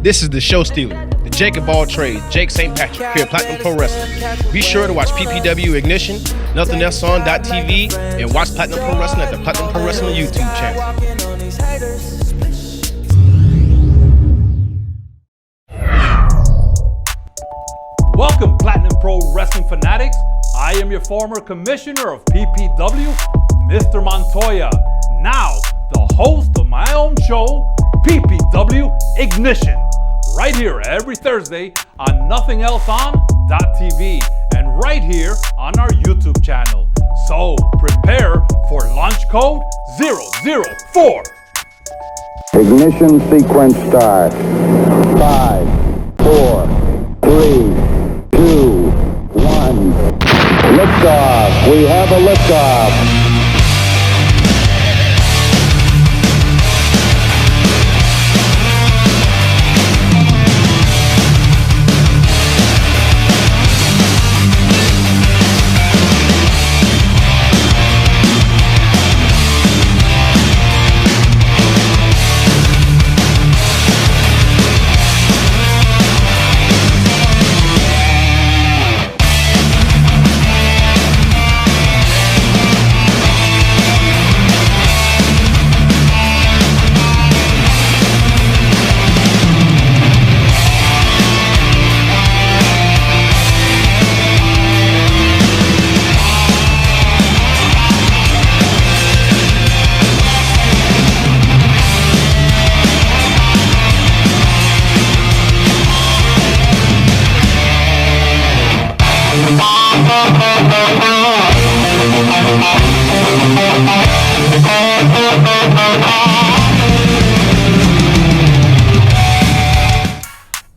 This is the show stealer, the Jake of all trades, Jake St. Patrick, here at Platinum Pro Wrestling. Be sure to watch PPW Ignition, Nothing Else On .tv, and watch Platinum Pro Wrestling at the Platinum Pro Wrestling YouTube channel. Welcome, Platinum Pro Wrestling fanatics. I am your former commissioner of PPW, Mr. Montoya. Now, the host of my own show, PPW Ignition. Right here every Thursday on NothingElseOn.tv and right here on our YouTube channel. So prepare for launch code 004. Ignition sequence start. 5, 4, 3, 2, 1. Liftoff. We have a liftoff.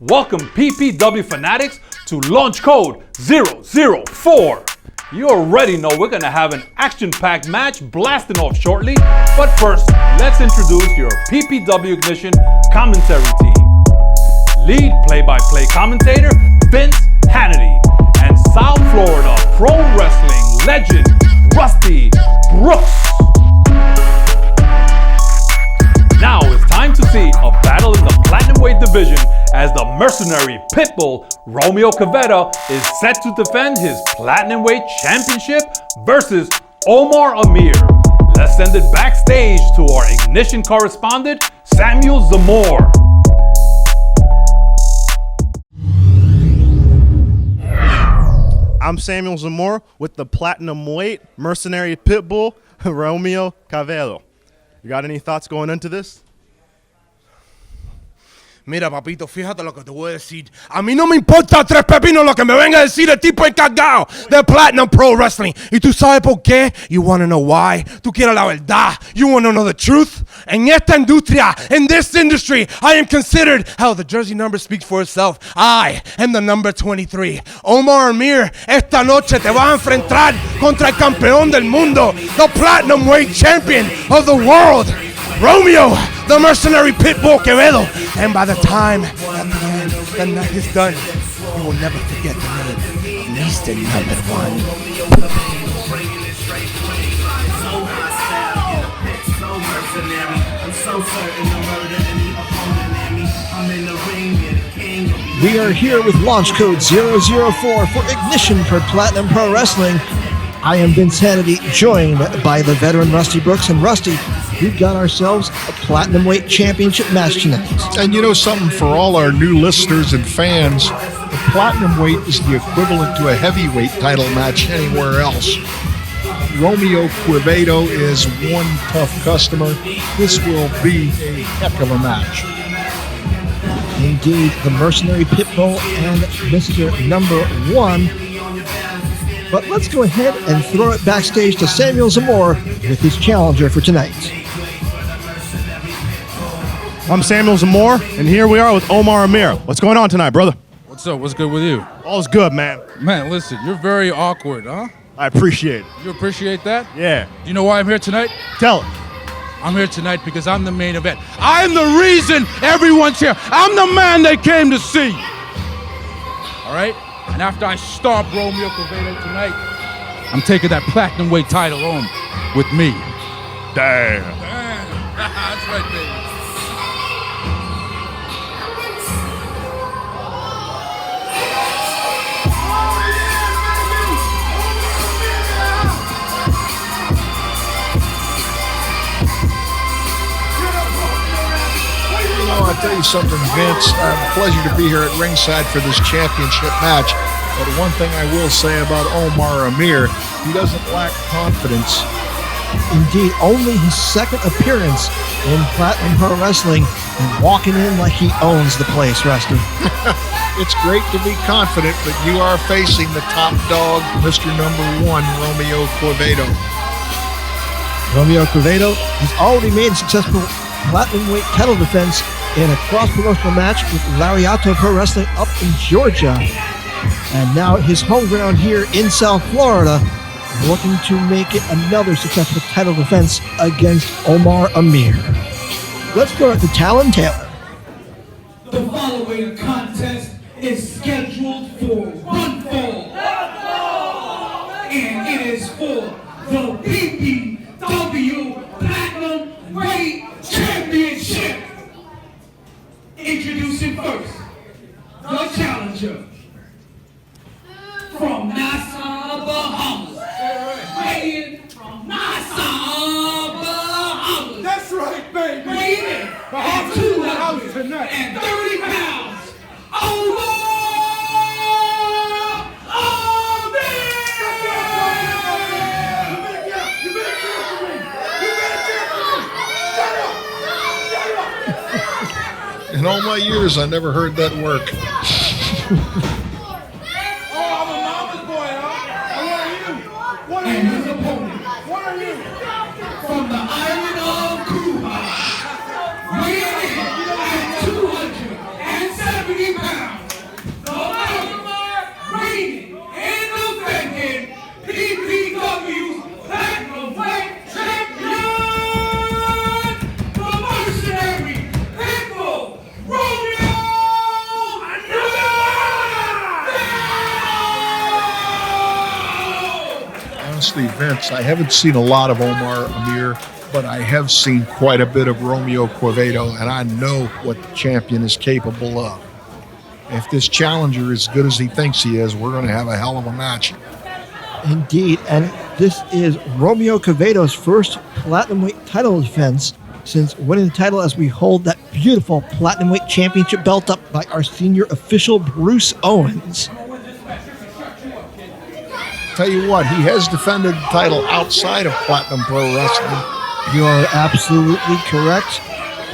Welcome, PPW fanatics, to launch code 004. You already know we're gonna have an action-packed match blasting off shortly, but first, let's introduce your PPW Ignition commentary team. Lead play-by-play commentator, Vince Hannity, and South Florida pro wrestling legend, Rusty Brooks. Now it's time to see a battle in the Platinumweight Division as the Mercenary Pitbull, Romeo Quevedo, is set to defend his Platinumweight Championship versus Omar Amir. Let's send it backstage to our Ignition correspondent, Samuel Zamore. I'm Samuel Zamore with the Platinumweight Mercenary Pitbull, Romeo Quevedo. You got any thoughts going into this? Mira, papito, fíjate lo que te voy a decir. A mí no me importa tres pepinos lo que me venga a decir el tipo encargado de Platinum Pro Wrestling. ¿Y tú sabes por qué? You want to know why? ¿Tú quieres la verdad? You want to know the truth? En esta industria, in this industry, I am considered, hell, the jersey number speaks for itself. I am the number 23. Omar Amir, esta noche te vas a enfrentar contra el campeón del mundo, the Platinumweight Champion of the world, Romeo, the Mercenary Pitbull Quevedo. And by the time at the end the night is done, you will never forget the name of Mr. Number One. We are here with launch code 004 for Ignition for Platinum Pro Wrestling. I am Vince Hannity, joined by the veteran Rusty Brooks. And Rusty, we've got ourselves a Platinumweight Championship match tonight. And you know something, for all our new listeners and fans, the Platinumweight is the equivalent to a heavyweight title match anywhere else. Romeo Quevedo is one tough customer. This will be a heck of a match. Indeed, the Mercenary Pitbull and Mr. Number One. But let's go ahead and throw it backstage to Samuel Zamore with his challenger for tonight. I'm Samuel Zamore, and here we are with Omar Amir. What's going on tonight, brother? What's up? What's good with you? All's good, man. Man, listen, you're very awkward, huh? I appreciate it. You appreciate that? Yeah. Do you know why I'm here tonight? Tell it. I'm here tonight because I'm the main event. I'm the reason everyone's here. I'm the man they came to see. All right? And after I stomp Romeo Quevedo tonight, I'm taking that Platinumweight title home with me. Damn. That's right, baby. tell you something, Vince. Pleasure to be here at ringside for this championship match. But one thing I will say about Omar Amir, he doesn't lack confidence. Indeed, only his second appearance in Platinum Pro Wrestling and walking in like he owns the place, Rusty. It's great to be confident, but you are facing the top dog, Mr. Number 1, Romeo Quevedo. Romeo Quevedo has already made a successful Platinumweight title defense in a cross-promotional match with Lariato Pro Wrestling up in Georgia. And now at his home ground here in South Florida, looking to make it another successful title defense against Omar Amir. Let's go to Talon Taylor. The following contest is scheduled for one fall. And it is for the PPW Platinumweight Championship. Introducing first, the challenger from Nassau, Bahamas. Weighing from Nassau, Bahamas. That's right, baby. Weighing at 230 pounds. Omar In all my years, I never heard that work. and his opponent from the island of Cuba, weighing at 270 pounds, the number reigning and defending PPW's Platinumweight Champion, the Mercenary Pitbull, Romeo Quevedo! Honestly, Vince, I haven't seen a lot of Omar Amir, but I have seen quite a bit of Romeo Quevedo, and I know what the champion is capable of. If this challenger is as good as he thinks he is, we're going to have a hell of a match. Indeed, and this is Romeo Quevedo's first Platinumweight title defense since winning the title as we hold that beautiful Platinumweight Championship belt up by our senior official, Bruce Owens. Tell you what, he has defended the title outside of Platinum Pro Wrestling. You are absolutely correct.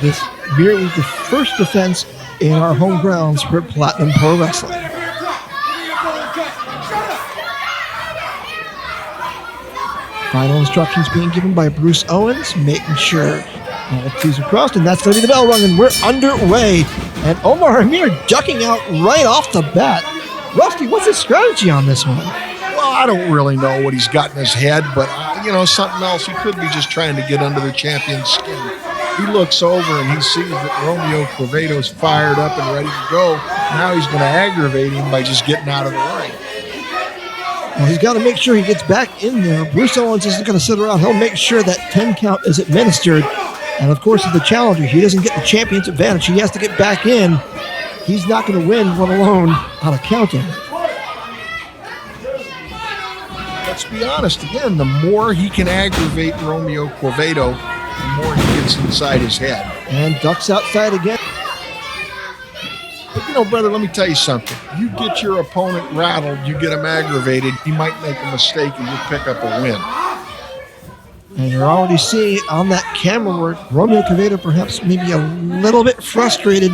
This merely the first defense in our home grounds for Platinum Pro Wrestling. Final instructions being given by Bruce Owens, making sure all T's are crossed, and that's going to be the bell rung, and we're underway. And Omar Amir ducking out right off the bat. Rusty, what's his strategy on this one? Well, I don't really know what he's got in his head, but, something else. He could be just trying to get under the champion's skin. He looks over and he sees that Romeo Quevedo's fired up and ready to go. Now he's going to aggravate him by just getting out of the ring. Well, he's got to make sure he gets back in there. Bruce Owens isn't going to sit around. He'll make sure that 10 count is administered. And, of course, as the challenger, he doesn't get the champion's advantage. He has to get back in. He's not going to win, let alone on a counting. Let's be honest, again, the more he can aggravate Romeo Quevedo, the more he gets inside his head. And ducks outside again. But, brother, let me tell you something. You get your opponent rattled, you get him aggravated, he might make a mistake and you pick up a win. And you're already seeing on that camera where Romeo Quevedo perhaps maybe a little bit frustrated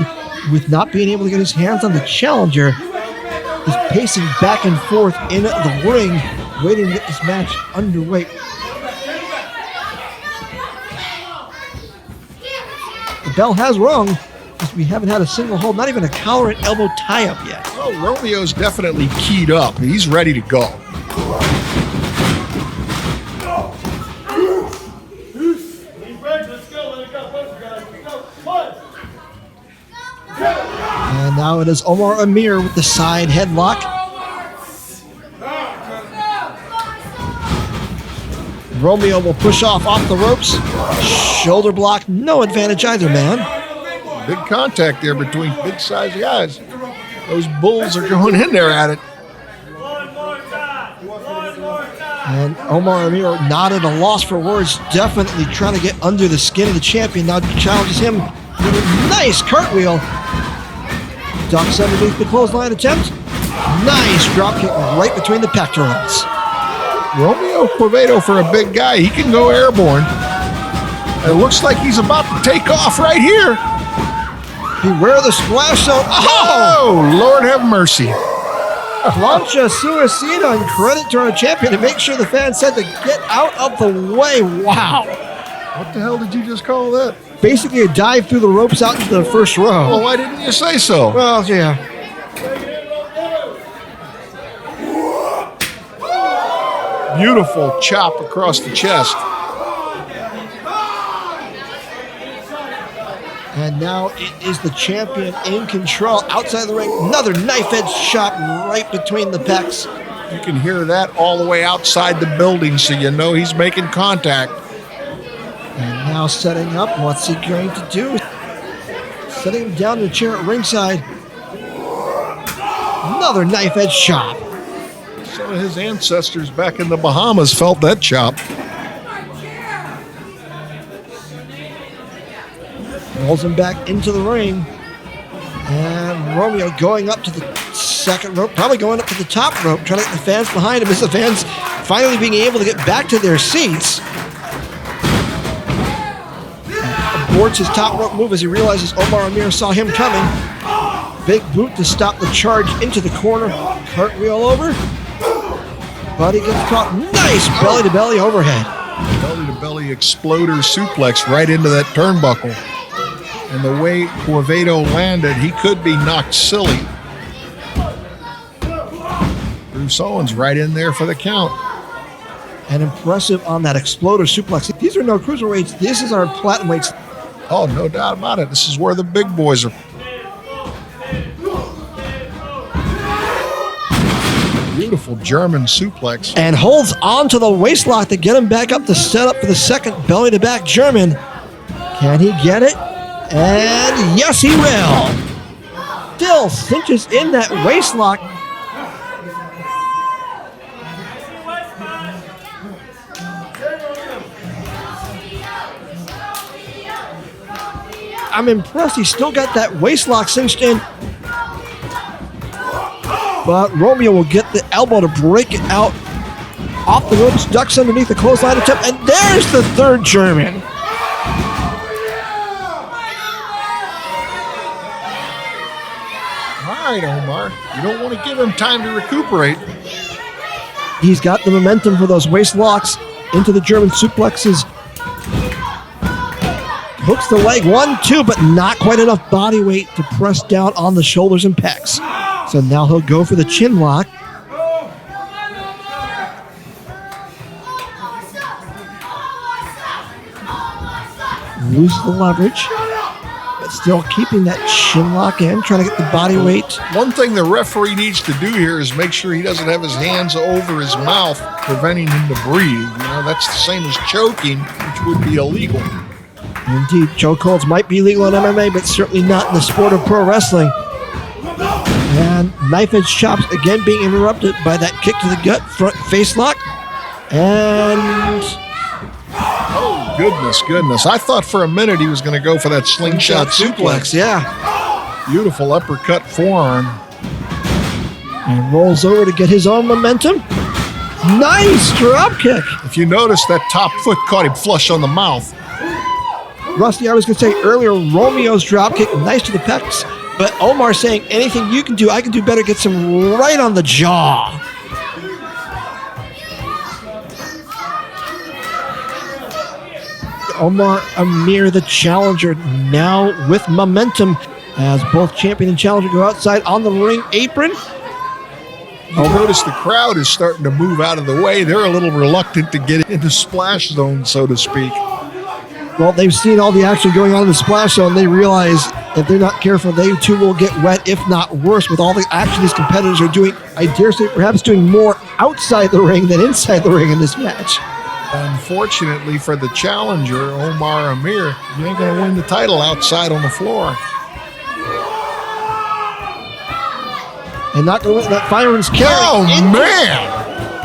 with not being able to get his hands on the challenger. He's pacing back and forth in the ring, waiting to get this match underway. The bell has rung, because we haven't had a single hold, not even a collar and elbow tie-up yet. Well, Romeo's definitely keyed up. He's ready to go. And now it is Omar Amir with the side headlock. Romeo will push off the ropes. Shoulder block, no advantage either, man. Big contact there between big-sized guys. Those bulls are going in there at it. And Omar Amir not at a loss for words, definitely trying to get under the skin of the champion. Now challenges him with a nice cartwheel. Ducks underneath the clothesline attempt. Nice drop kick right between the pectorals. Romeo Quevedo, for a big guy, he can go airborne. It looks like he's about to take off right here. Beware the splash zone. Oh, Lord have mercy. Plancha Suicida, and credit to our champion to make sure the fans said to get out of the way. Wow. What the hell did you just call that? Basically a dive through the ropes out into the first row. Well, why didn't you say so? Well, yeah. Beautiful chop across the chest. And now it is the champion in control outside the ring. Another knife edge chop right between the pecs. You can hear that all the way outside the building, so you know he's making contact. And now setting up. What's he going to do? Setting him down in the chair at ringside. Another knife edge chop. Some of his ancestors back in the Bahamas felt that chop. Rolls him back into the ring. And Romeo going up to the second rope, probably going up to the top rope, trying to get the fans behind him as the fans finally being able to get back to their seats. Aborts his top rope move as he realizes Omar Amir saw him coming. Big boot to stop the charge into the corner. Cartwheel over. But he gets caught. Nice belly-to-belly overhead. Belly-to-belly exploder suplex right into that turnbuckle. And the way Quevedo landed, he could be knocked silly. Bruce Owens right in there for the count. And impressive on that exploder suplex. These are no cruiserweights. This is our platinumweights. Oh, no doubt about it. This is where the big boys are. Beautiful German suplex. And holds on to the waistlock to get him back up to set up for the second belly-to-back German. Can he get it? And yes, he will. Still cinches in that waistlock. I'm impressed. He's still got that waistlock cinched in. But Romeo will get the elbow to break it out. Off the ropes, ducks underneath the clothesline attempt, and there's the third German. All right, Omar. You don't want to give him time to recuperate. He's got the momentum for those waist locks into the German suplexes. Hooks the leg, 1, 2, but not quite enough body weight to press down on the shoulders and pecs. So now he'll go for the chin lock. Loses the leverage, but still keeping that chin lock in, trying to get the body weight. One thing the referee needs to do here is make sure he doesn't have his hands over his mouth, preventing him to breathe. You know, that's the same as choking, which would be illegal. Indeed, chokeholds might be legal in MMA, but certainly not in the sport of pro wrestling. And knife edge chops again being interrupted by that kick to the gut, front face lock. And oh, goodness. I thought for a minute he was going to go for that slingshot suplex. Yeah. Beautiful uppercut forearm. And rolls over to get his own momentum. Nice drop kick. If you notice, that top foot caught him flush on the mouth. Rusty, I was going to say earlier, Romeo's drop kick, nice to the pecs. But Omar saying, anything you can do, I can do better. Gets him right on the jaw. Omar Amir, the challenger, now with momentum as both champion and challenger go outside on the ring apron. You notice the crowd is starting to move out of the way. They're a little reluctant to get into splash zone, so to speak. Well, they've seen all the action going on in the splash zone. They realize if they're not careful, they too will get wet, if not worse, with all the action these competitors are doing. I dare say perhaps doing more outside the ring than inside the ring in this match. Unfortunately for the challenger, Omar Amir, you ain't going to win the title outside on the floor. And not going to let that fireman's carry. Oh, man!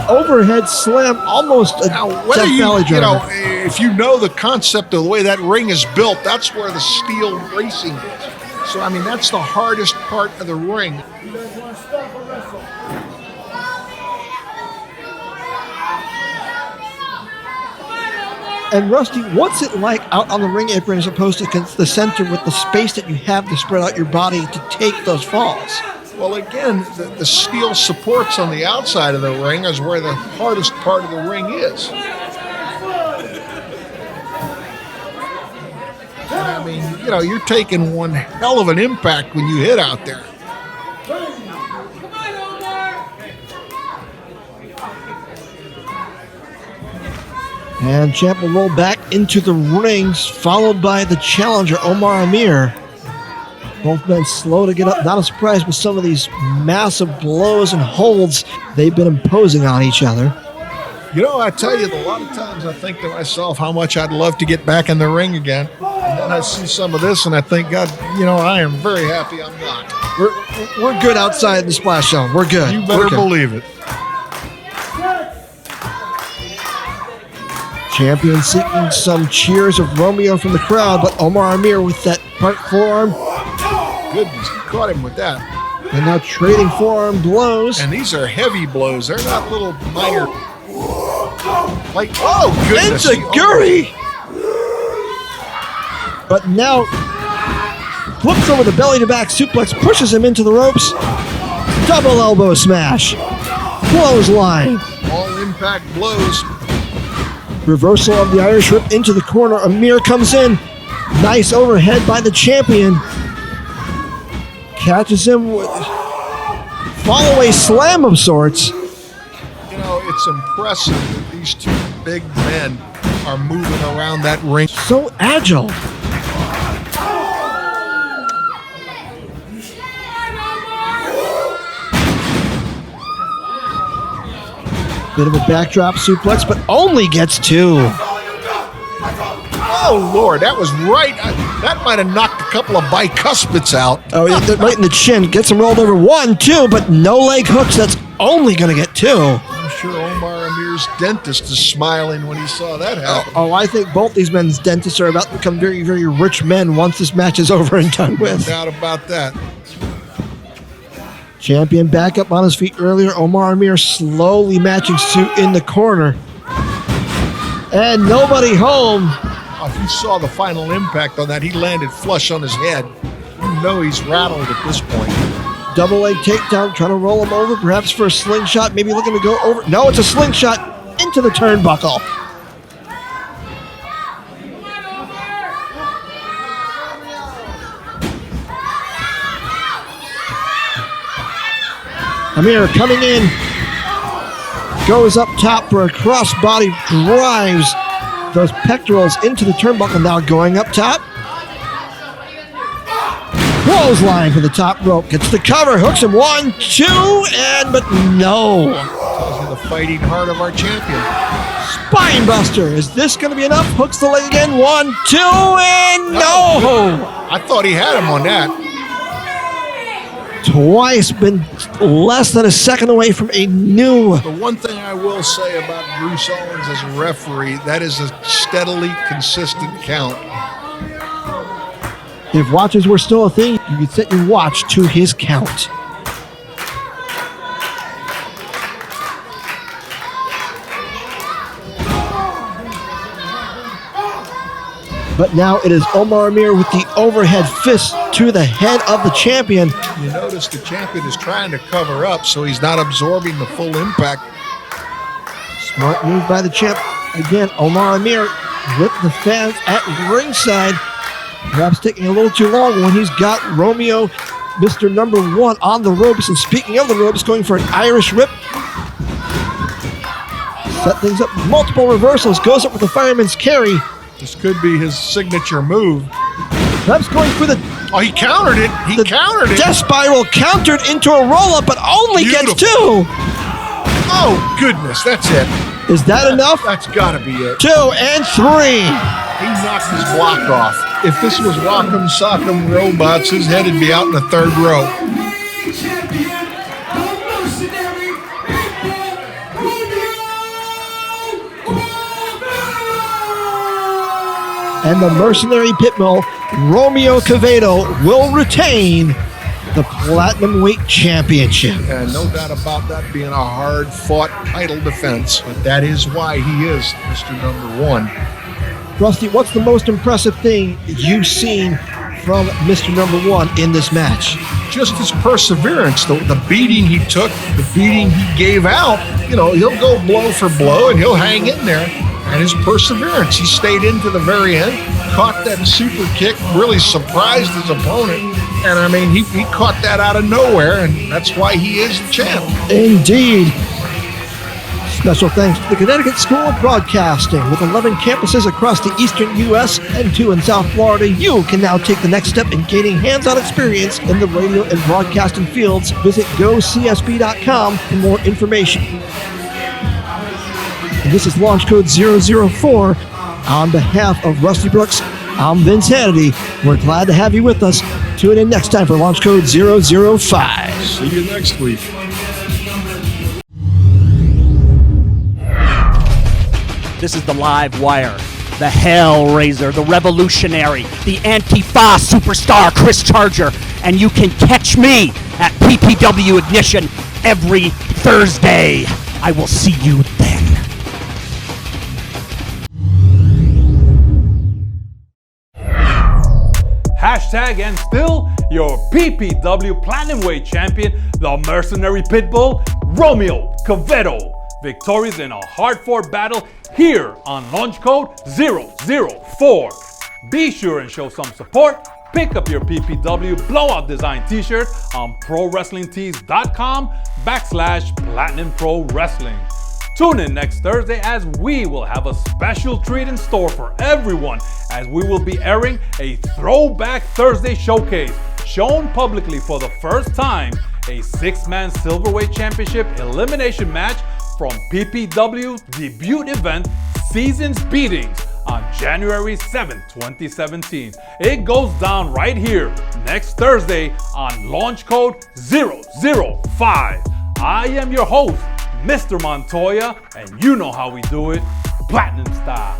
overhead slam, almost a Now, whether Death Valley you know, driver. if you know the concept of the way that ring is built, that's where the steel racing is. So, I mean, that's the hardest part of the ring. And Rusty, what's it like out on the ring apron as opposed to the center with the space that you have to spread out your body to take those falls? Well, again, the steel supports on the outside of the ring is where the hardest part of the ring is. And I mean, you know, you're taking one hell of an impact when you hit out there. And Champ will roll back into the rings, followed by the challenger, Omar Amir. Both men slow to get up. Not a surprise with some of these massive blows and holds they've been imposing on each other. You know, I tell you, a lot of times I think to myself how much I'd love to get back in the ring again. And then I see some of this and I think, God, you know, I am very happy I'm not. We're good outside the splash zone. We're good. You better believe it. Champion seeking some cheers of Romeo from the crowd, but Omar Amir with that front forearm. Goodness, he caught him with that. And now trading forearm blows. And these are heavy blows. They're not little minor. Like, oh, goodness. Enziguri! But now flips over the belly to back suplex, pushes him into the ropes. Double elbow smash. Clothesline. All impact blows. Reversal of the Irish whip into the corner. Amir comes in. Nice overhead by the champion. Catches him with follow-away slam of sorts. You know, it's impressive that these two big men are moving around that ring. So agile. Bit of a backdrop suplex, but only gets two. Oh, Lord, that was right. That might have knocked a couple of bicuspids out. Oh, yeah, right in the chin. Gets him rolled over 1, 2, but no leg hooks. That's only going to get 2. I'm sure Omar Amir's dentist is smiling when he saw that happen. Oh, I think both these men's dentists are about to become very, very rich men once this match is over and done with. No doubt about that. Champion back up on his feet earlier. Omar Amir slowly matching suit in the corner. And nobody home. If you saw the final impact on that, he landed flush on his head. You know he's rattled at this point. Double leg takedown, trying to roll him over, perhaps for a slingshot, maybe looking to go over. No, it's a slingshot into the turnbuckle. Amir coming in, goes up top for a crossbody, drives those pectorals into the turnbuckle, now going up top. Clothesline for the top rope, gets the cover, hooks him 1, 2, and but no. Tells you the fighting heart of our champion. Spine buster, is this going to be enough? Hooks the leg again, 1, 2, and no. I thought he had him on that. Twice, been less than a second away from a new. The one thing I will say about Bruce Owens as a referee, that is a steadily consistent count. If watches were still a thing, you could set your watch to his count. But now it is Omar Amir with the overhead fist to the head of the champion. You notice the champion is trying to cover up so he's not absorbing the full impact. Smart move by the champ. Again, Omar Amir with the fans at ringside. Perhaps taking a little too long when he's got Romeo, Mr. Number 1, on the ropes. And speaking of the ropes, going for an Irish whip. Set things up. Multiple reversals. Goes up with the fireman's carry. This could be his signature move. Perhaps going for the... Oh, he countered it. He countered it. Death spiral countered into a roll-up, but only gets 2. Oh, goodness. That's it. Is that enough? That's got to be it. 2 and 3. He knocked his block off. If this was Rock'em Sock'em Robots, his head would be out in the third row. Champion, the Mercenary Pitbull, Romeo and the Mercenary Pitbull, Romeo Quevedo, will retain the Platinumweight Championship. And no doubt about that being a hard-fought title defense, but that is why he is Mr. Number One. Rusty, what's the most impressive thing you've seen from Mr. Number One in this match? Just his perseverance, the beating he took, the beating he gave out. You know, he'll go blow for blow and he'll hang in there. And his perseverance, he stayed into the very end, caught that super kick, really surprised his opponent. And I mean, he caught that out of nowhere, and that's why he is the champ. Indeed. Special thanks to the Connecticut School of Broadcasting. With 11 campuses across the eastern U.S. and 2 in South Florida, you can now take the next step in gaining hands-on experience in the radio and broadcasting fields. Visit gocsb.com for more information. And this is Launch Code 004. On behalf of Rusty Brooks, I'm Vince Hannity. We're glad to have you with us. Tune in next time for Launch Code 005. See you next week. This is the Live Wire. The Hellraiser, the Revolutionary, the Antifa superstar Chris Charger, and you can catch me at PPW Ignition every Thursday. I will see you then. Hashtag and still your PPW Platinumweight Champion, the Mercenary Pitbull, Romeo Quevedo. Victorious in a hard-fought battle here on Launch Code 004. Be sure and show some support. Pick up your PPW Blowout Design t-shirt on ProWrestlingTees.com/Platinum Pro Wrestling. Tune in next Thursday as we will have a special treat in store for everyone, as we will be airing a Throwback Thursday showcase, shown publicly for the first time, a 6-man Silverweight Championship elimination match from PPW's debut event, Seasons Beatings, on January 7th, 2017. It goes down right here next Thursday on Launch Code 005. I am your host, Mr. Montoya, and you know how we do it, Platinum style.